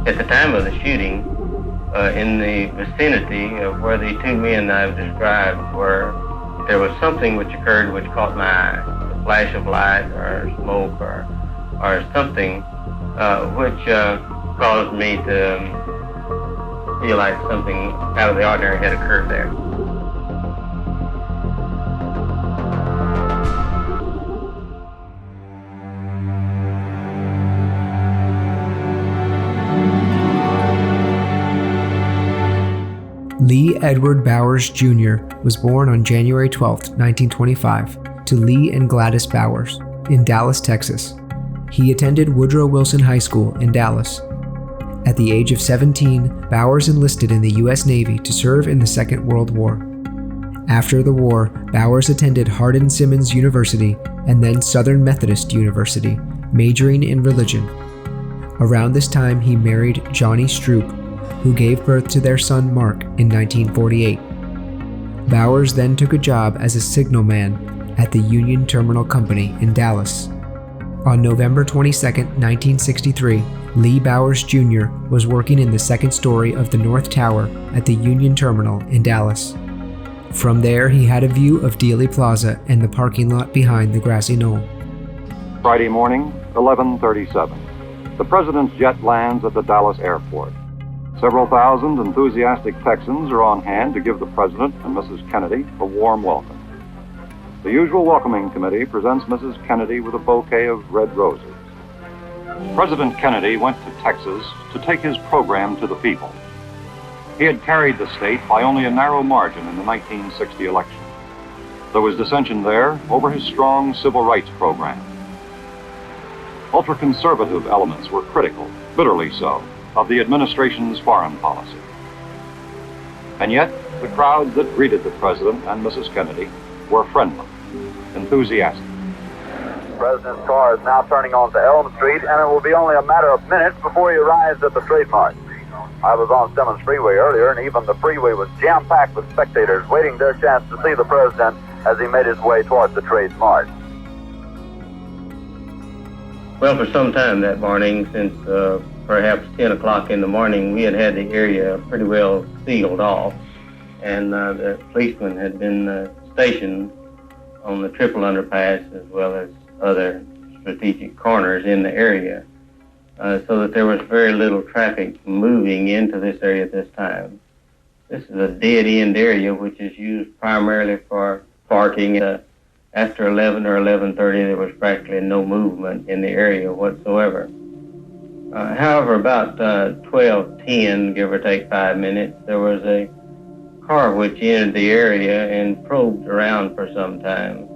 At the time of the shooting, in the vicinity of where the two men I've described were, there was something which occurred which caught my eye. A flash of light or smoke or something which caused me to feel like something out of the ordinary had occurred there. Lee Edward Bowers Jr. was born on January 12, 1925, to Lee and Gladys Bowers in Dallas, Texas. He attended Woodrow Wilson High School in Dallas. At the age of 17, Bowers enlisted in the U.S. Navy to serve in the Second World War. After the war, Bowers attended Hardin-Simmons University and then Southern Methodist University, majoring in religion. Around this time, he married Johnny Stroop, who gave birth to their son Mark in 1948. Bowers then took a job as a signalman at the Union Terminal Company in Dallas. On November 22, 1963, Lee Bowers Jr. was working in the second story of the North Tower at the Union Terminal in Dallas. From there, he had a view of Dealey Plaza and the parking lot behind the grassy knoll. Friday morning, 11:37. The president's jet lands at the Dallas airport. Several thousand enthusiastic Texans are on hand to give the President and Mrs. Kennedy a warm welcome. The usual welcoming committee presents Mrs. Kennedy with a bouquet of red roses. President Kennedy went to Texas to take his program to the people. He had carried the state by only a narrow margin in the 1960 election. There was dissension there over his strong civil rights program. Ultra-conservative elements were critical, bitterly so, of the administration's foreign policy. And yet, the crowds that greeted the President and Mrs. Kennedy were friendly, enthusiastic. The President's car is now turning onto Elm Street, and it will be only a matter of minutes before he arrives at the Trade Mart. I was on Simmons Freeway earlier, and even the freeway was jam-packed with spectators waiting their chance to see the President as he made his way toward the Trade Mart. Well, for some time that morning, since perhaps 10 o'clock in the morning, we had the area pretty well sealed off, and the policemen had been stationed on the triple underpass as well as other strategic corners in the area, so that there was very little traffic moving into this area at this time. This is a dead-end area which is used primarily for parking. After 11 or 11:30, there was practically no movement in the area whatsoever. However, about 12:10, give or take 5 minutes, there was a car which entered the area and probed around for some time.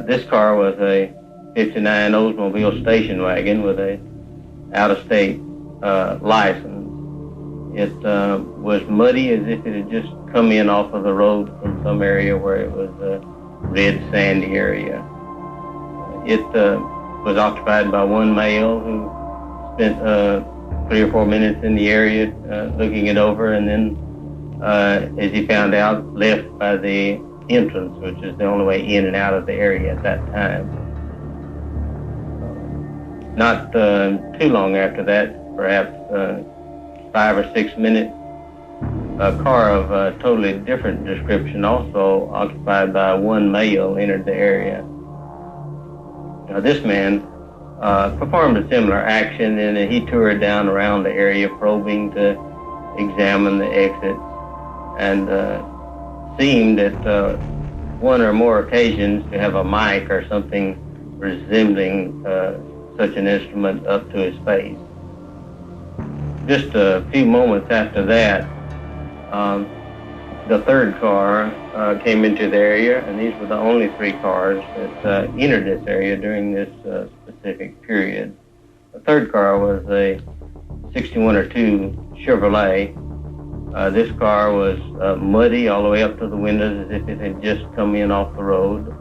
This car was a 59 Oldsmobile station wagon with a out-of-state license. It was muddy as if it had just come in off of the road from some area where it was a red sandy area. It was occupied by one male who spent 3 or 4 minutes in the area looking it over, and then, as he found out, left by the entrance, which is the only way in and out of the area at that time. Not too long after that, perhaps 5 or 6 minutes, a car of a totally different description, also occupied by one male, entered the area. Now, this man performed a similar action, and he toured down around the area, probing to examine the exits, and seemed at one or more occasions to have a mic or something resembling such an instrument up to his face. Just a few moments after that, the third car came into the area, and these were the only 3 cars that entered this area during this specific period. The third car was a 61 or 2 Chevrolet. This car was muddy all the way up to the windows as if it had just come in off the road.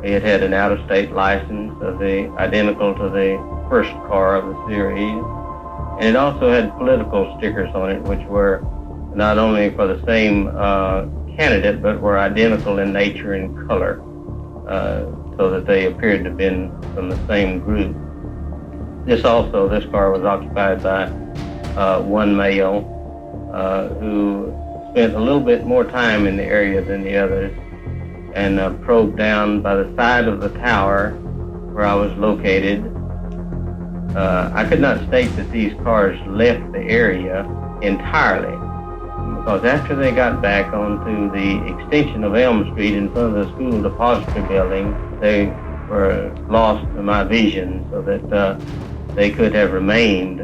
It had an out-of-state license identical to the first car of the series. And it also had political stickers on it, which were not only for the same candidate, but were identical in nature and color, so that they appeared to have been from the same group. This car was occupied by one male who spent a little bit more time in the area than the others, and probed down by the side of the tower where I was located. I could not state that these cars left the area entirely, because after they got back onto the extension of Elm Street in front of the school depository building, they were lost to my vision, so that they could have remained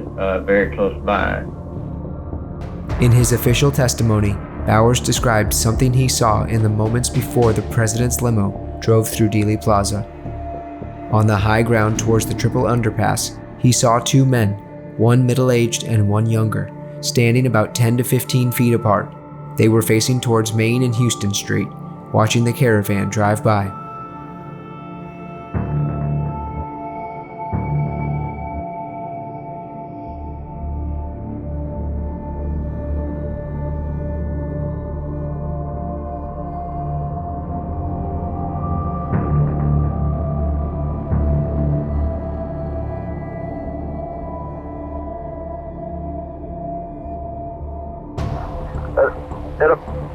very close by. In his official testimony, Bowers described something he saw in the moments before the president's limo drove through Dealey Plaza. On the high ground towards the triple underpass, he saw two men, one middle-aged and one younger, standing about 10 to 15 feet apart. They were facing towards Main and Houston Street, watching the caravan drive by.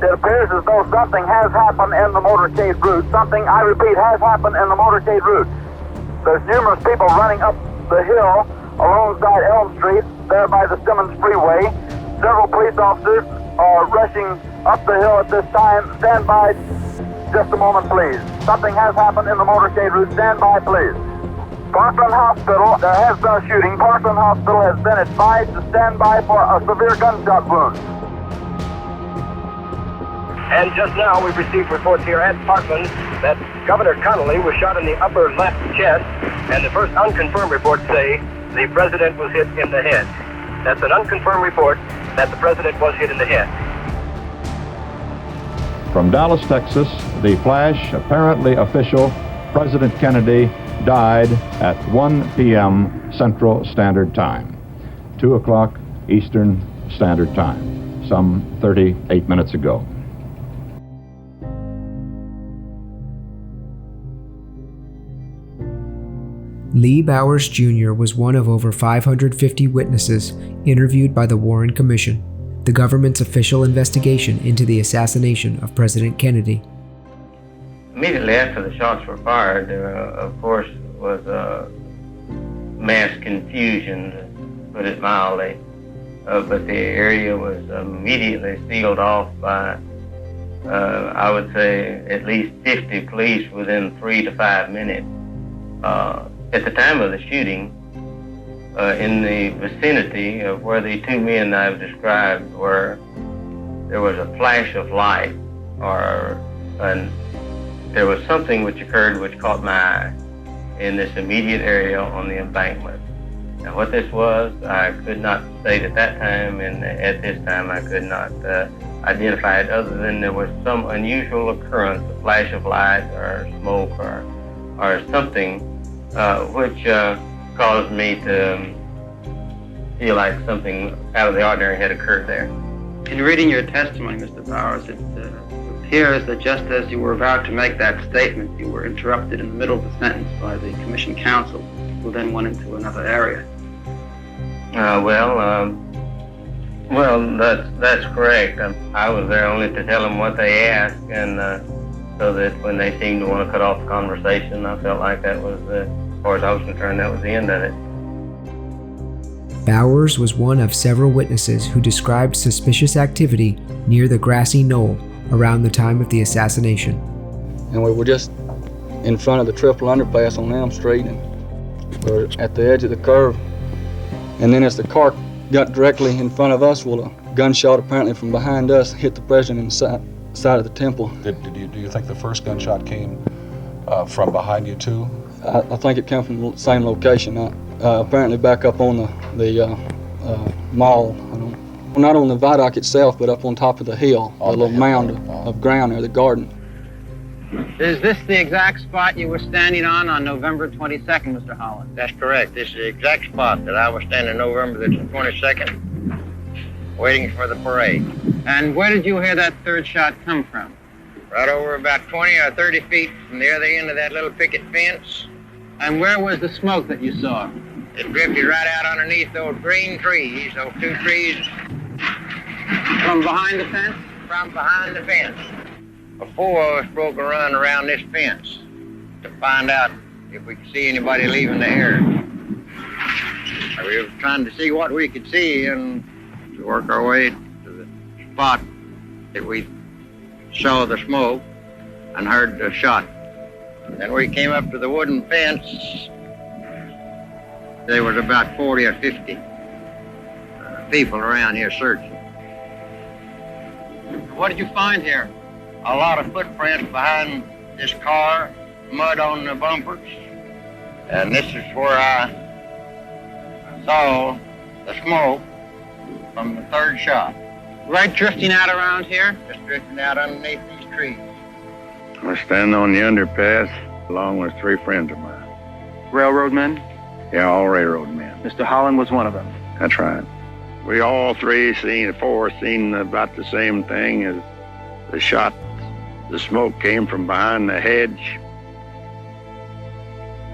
It appears as though something has happened in the motorcade route. Something, I repeat, has happened in the motorcade route. There's numerous people running up the hill alongside Elm Street, there by the Simmons Freeway. Several police officers are rushing up the hill at this time. Stand by just a moment, please. Something has happened in the motorcade route. Stand by, please. Parkland Hospital, there has been a shooting. Parkland Hospital has been advised to stand by for a severe gunshot wound. And just now we've received reports here at Parkland that Governor Connolly was shot in the upper left chest, and the first unconfirmed reports say the president was hit in the head. That's an unconfirmed report that the president was hit in the head. From Dallas, Texas, the flash, apparently official, President Kennedy died at 1 p.m. Central Standard Time, 2 o'clock Eastern Standard Time, some 38 minutes ago. Lee Bowers Jr. was one of over 550 witnesses interviewed by the Warren Commission, the government's official investigation into the assassination of President Kennedy. Immediately after the shots were fired, there, of course, was mass confusion, to put it mildly. But the area was immediately sealed off by, I would say, at least 50 police within 3 to 5 minutes. At the time of the shooting, in the vicinity of where the two men I've described were, there was a flash of light, there was something which occurred which caught my eye in this immediate area on the embankment. Now, what this was, I could not state at that time, and at this time I could not identify it, other than there was some unusual occurrence, a flash of light or smoke or something which caused me to feel like something out of the ordinary had occurred there. In reading your testimony, Mr. Bowers, it appears that just as you were about to make that statement, you were interrupted in the middle of the sentence by the commission counsel, who then went into another area. Well, that's correct. I was there only to tell them what they asked, and so that when they seemed to want to cut off the conversation, I felt like that was, as far as I was concerned, that was the end of it. Bowers was one of several witnesses who described suspicious activity near the grassy knoll around the time of the assassination. And we were just in front of the triple underpass on Elm Street, and we were at the edge of the curve. And then as the car got directly in front of us, well, a gunshot apparently from behind us hit the president in the side of the temple. Do you think the first gunshot came from behind you too? I think it came from the same location. Apparently back up on the mall, not on the viaduct itself, but up on top of the hill, a little mound of ground near the garden. Is this the exact spot you were standing on November 22nd, Mr. Holland? That's correct. This is the exact spot that I was standing November the 22nd, waiting for the parade. And where did you hear that third shot come from? Right over about 20 or 30 feet from the other end of that little picket fence. And where was the smoke that you saw? It drifted right out underneath those green trees, those two trees. From behind the fence? From behind the fence. Four of us broke a run around this fence to find out if we could see anybody leaving the area. We were trying to see what we could see and to work our way to the spot that we saw the smoke and heard the shot. Then we came up to the wooden fence. There was about 40 or 50 people around here searching. What did you find here? A lot of footprints behind this car, mud on the bumpers. And this is where I saw the smoke from the third shot. Right drifting out around here? Just drifting out underneath these trees. I was standing on the underpass along with three friends of mine. Railroad men? Yeah, all railroad men. Mr. Holland was one of them. That's right. We all three seen about the same thing as the shot. The smoke came from behind the hedge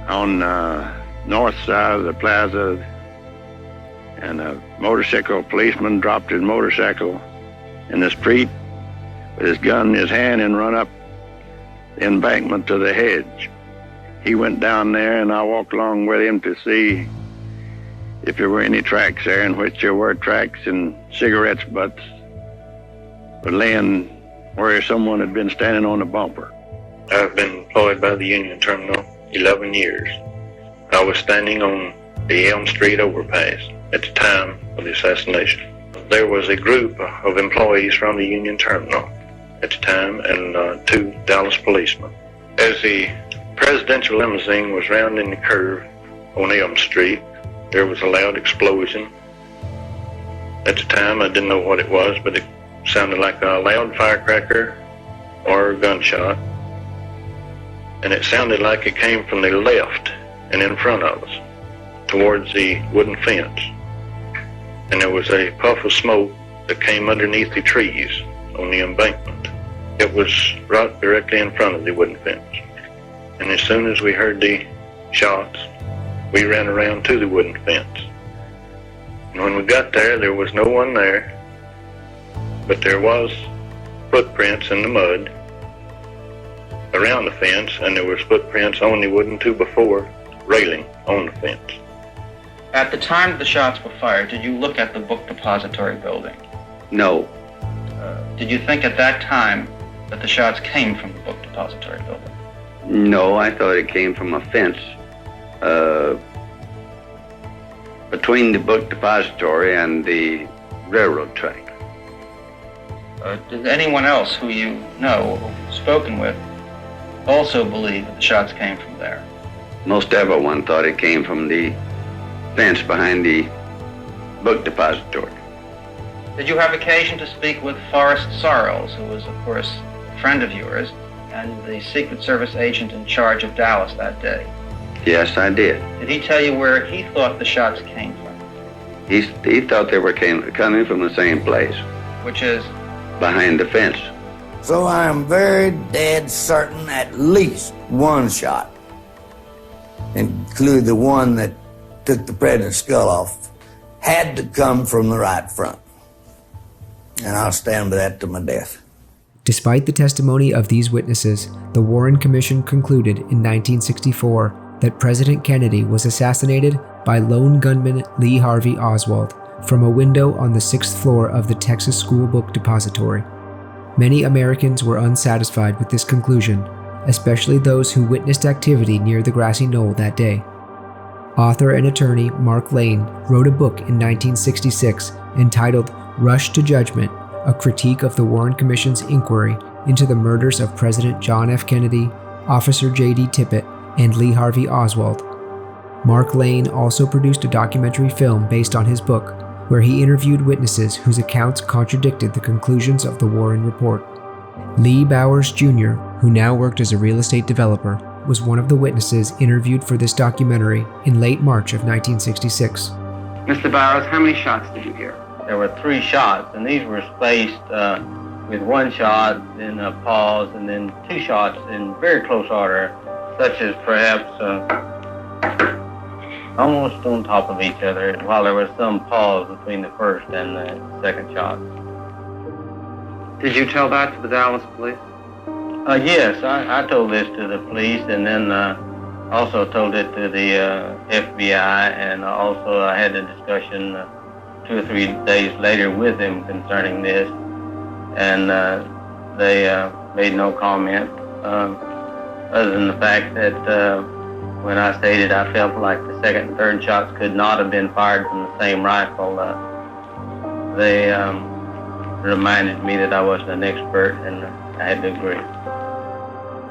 on the north side of the plaza, and a motorcycle policeman dropped his motorcycle in the street with his gun in his hand and run up the embankment to the hedge. He went down there and I walked along with him to see if there were any tracks there, in which there were tracks and cigarettes butts were laying where someone had been standing on the bumper. I've been employed by the Union Terminal 11 years. I was standing on the Elm Street overpass at the time of the assassination. There was a group of employees from the Union Terminal at the time and two Dallas policemen. As the presidential limousine was rounding the curve on Elm Street, there was a loud explosion. At the time, I didn't know what it was, but it sounded like a loud firecracker or a gunshot. And it sounded like it came from the left and in front of us, towards the wooden fence. And there was a puff of smoke that came underneath the trees on the embankment. It was right directly in front of the wooden fence. And as soon as we heard the shots, we ran around to the wooden fence. And when we got there, there was no one there, but there was footprints in the mud around the fence, and there was footprints on the wooden 2x4 railing on the fence. At the time the shots were fired, did you look at the book depository building? No. Did you think at that time that the shots came from the book depository building? No, I thought it came from a fence between the book depository and the railroad track. Did anyone else who you know, or who've spoken with, also believe that the shots came from there? Most everyone thought it came from the fence behind the book depository. Did you have occasion to speak with Forrest Sorrells, who was, of course, a friend of yours, and the Secret Service agent in charge of Dallas that day? Yes, I did. Did he tell you where he thought the shots came from? He thought they were coming from the same place. Which is? Behind the fence. So I am very dead certain at least one shot, including the one that took the president's skull off, had to come from the right front. And I'll stand by that to my death. Despite the testimony of these witnesses, the Warren Commission concluded in 1964 that President Kennedy was assassinated by lone gunman Lee Harvey Oswald from a window on the 6th floor of the Texas School Book Depository. Many Americans were unsatisfied with this conclusion, especially those who witnessed activity near the grassy knoll that day. Author and attorney Mark Lane wrote a book in 1966 entitled Rush to Judgment, a critique of the Warren Commission's inquiry into the murders of President John F. Kennedy, Officer J.D. Tippit, and Lee Harvey Oswald. Mark Lane also produced a documentary film based on his book, where he interviewed witnesses whose accounts contradicted the conclusions of the Warren Report. Lee Bowers Jr., who now worked as a real estate developer, was one of the witnesses interviewed for this documentary in late March of 1966. Mr. Bowers, how many shots did you hear? There were 3 shots, and these were spaced with 1 shot, then a pause, and then 2 shots in very close order, such as perhaps almost on top of each other, while there was some pause between the first and the second shot. Did you tell that to the Dallas police? Yes, I told this to the police, and then also told it to the FBI, and also I had a discussion 2 or 3 days later with him concerning this, and they made no comment, other than the fact that when I stated I felt like the second and third shots could not have been fired from the same rifle, they reminded me that I wasn't an expert, and I had to agree.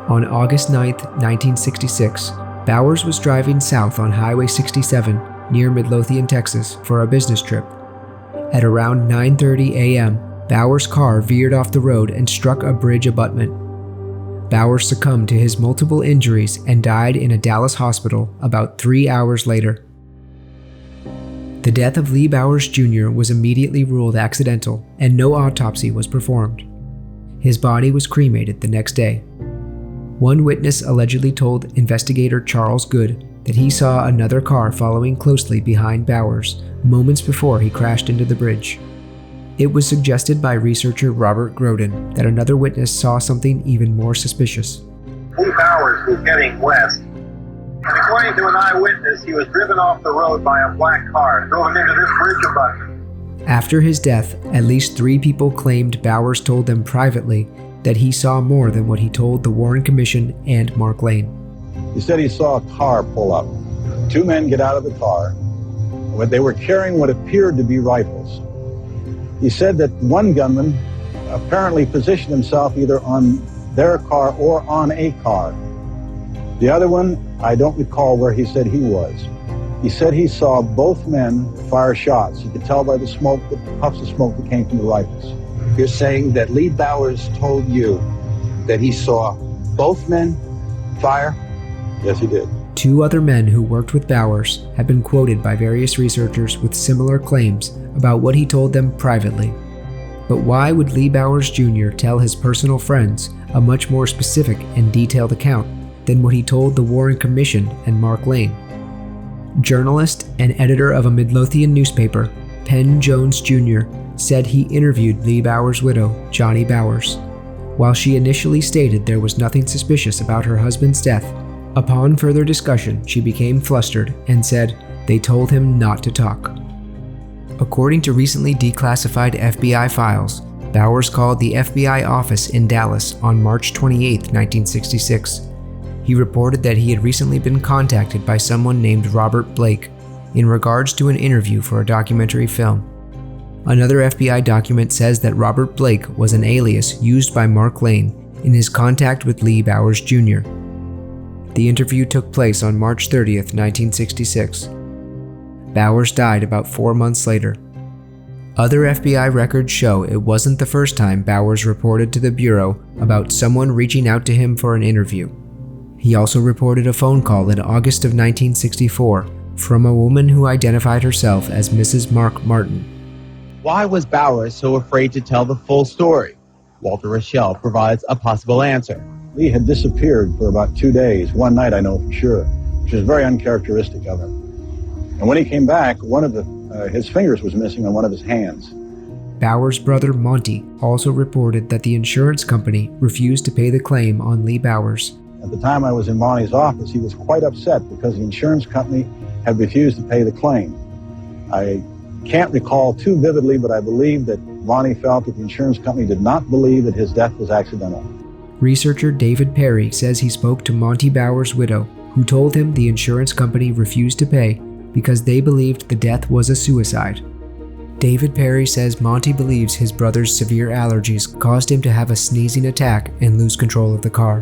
On August 9th, 1966, Bowers was driving south on Highway 67 near Midlothian, Texas, for a business trip. At around 9:30 a.m., Bowers' car veered off the road and struck a bridge abutment. Bowers succumbed to his multiple injuries and died in a Dallas hospital about 3 hours later. The death of Lee Bowers Jr. was immediately ruled accidental, and no autopsy was performed. His body was cremated the next day. One witness allegedly told investigator Charles Good that he saw another car following closely behind Bowers moments before he crashed into the bridge. It was suggested by researcher Robert Groden that another witness saw something even more suspicious. Lee Bowers was heading west, and according to an eyewitness, he was driven off the road by a black car, drove into this bridge abutment. After his death, at least 3 people claimed Bowers told them privately that he saw more than what he told the Warren Commission and Mark Lane. He said he saw a car pull up. 2 men get out of the car. They were carrying what appeared to be rifles. He said that one gunman apparently positioned himself either on their car or on a car. The other one, I don't recall where he said he was. He said he saw both men fire shots. You could tell by the smoke, the puffs of smoke that came from the rifles. You're saying that Lee Bowers told you that he saw both men fire? Yes, he did. 2 other men who worked with Bowers have been quoted by various researchers with similar claims about what he told them privately. But why would Lee Bowers Jr. tell his personal friends a much more specific and detailed account than what he told the Warren Commission and Mark Lane? Journalist and editor of a Midlothian newspaper, Penn Jones Jr., said he interviewed Lee Bowers' widow, Johnny Bowers. While she initially stated there was nothing suspicious about her husband's death, upon further discussion, she became flustered and said they told him not to talk. According to recently declassified FBI files, Bowers called the FBI office in Dallas on March 28, 1966. He reported that he had recently been contacted by someone named Robert Blake in regards to an interview for a documentary film. Another FBI document says that Robert Blake was an alias used by Mark Lane in his contact with Lee Bowers Jr. The interview took place on March 30th, 1966. Bowers died about 4 months later. Other FBI records show it wasn't the first time Bowers reported to the Bureau about someone reaching out to him for an interview. He also reported a phone call in August of 1964 from a woman who identified herself as Mrs. Mark Martin. Why was Bowers so afraid to tell the full story? Walter Rochelle provides a possible answer. Lee had disappeared for about 2 days. One night, I know for sure, which is very uncharacteristic of him. And when he came back, one of his fingers was missing on one of his hands. Bowers' brother Monty also reported that the insurance company refused to pay the claim on Lee Bowers. At the time I was in Monty's office, he was quite upset because the insurance company had refused to pay the claim. I can't recall too vividly, but I believe that Monty felt that the insurance company did not believe that his death was accidental. Researcher David Perry says he spoke to Monty Bowers' widow, who told him the insurance company refused to pay because they believed the death was a suicide. David Perry says Monty believes his brother's severe allergies caused him to have a sneezing attack and lose control of the car.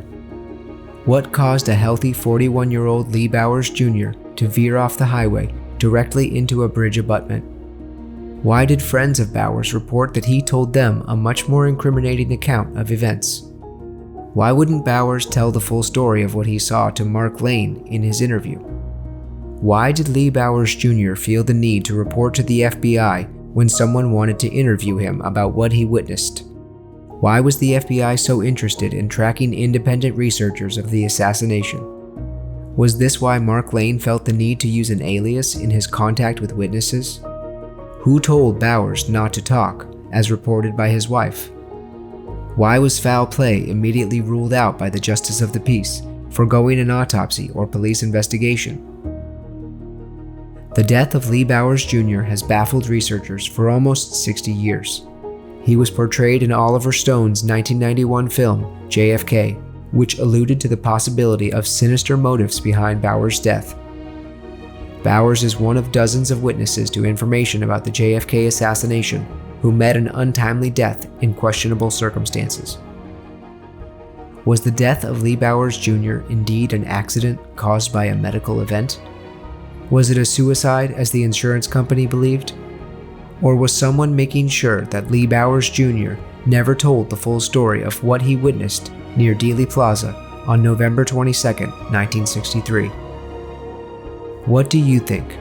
What caused a healthy 41-year-old Lee Bowers Jr. to veer off the highway directly into a bridge abutment? Why did friends of Bowers report that he told them a much more incriminating account of events? Why wouldn't Bowers tell the full story of what he saw to Mark Lane in his interview? Why did Lee Bowers Jr. feel the need to report to the FBI when someone wanted to interview him about what he witnessed? Why was the FBI so interested in tracking independent researchers of the assassination? Was this why Mark Lane felt the need to use an alias in his contact with witnesses? Who told Bowers not to talk, as reported by his wife? Why was foul play immediately ruled out by the Justice of the Peace, foregoing an autopsy or police investigation? The death of Lee Bowers Jr. has baffled researchers for almost 60 years. He was portrayed in Oliver Stone's 1991 film, JFK, which alluded to the possibility of sinister motives behind Bowers' death. Bowers is one of dozens of witnesses to information about the JFK assassination who met an untimely death in questionable circumstances. Was the death of Lee Bowers Jr. indeed an accident caused by a medical event? Was it a suicide as the insurance company believed? Or was someone making sure that Lee Bowers Jr. never told the full story of what he witnessed near Dealey Plaza on November 22, 1963? What do you think?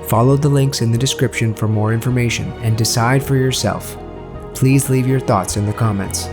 Follow the links in the description for more information and decide for yourself. Please leave your thoughts in the comments.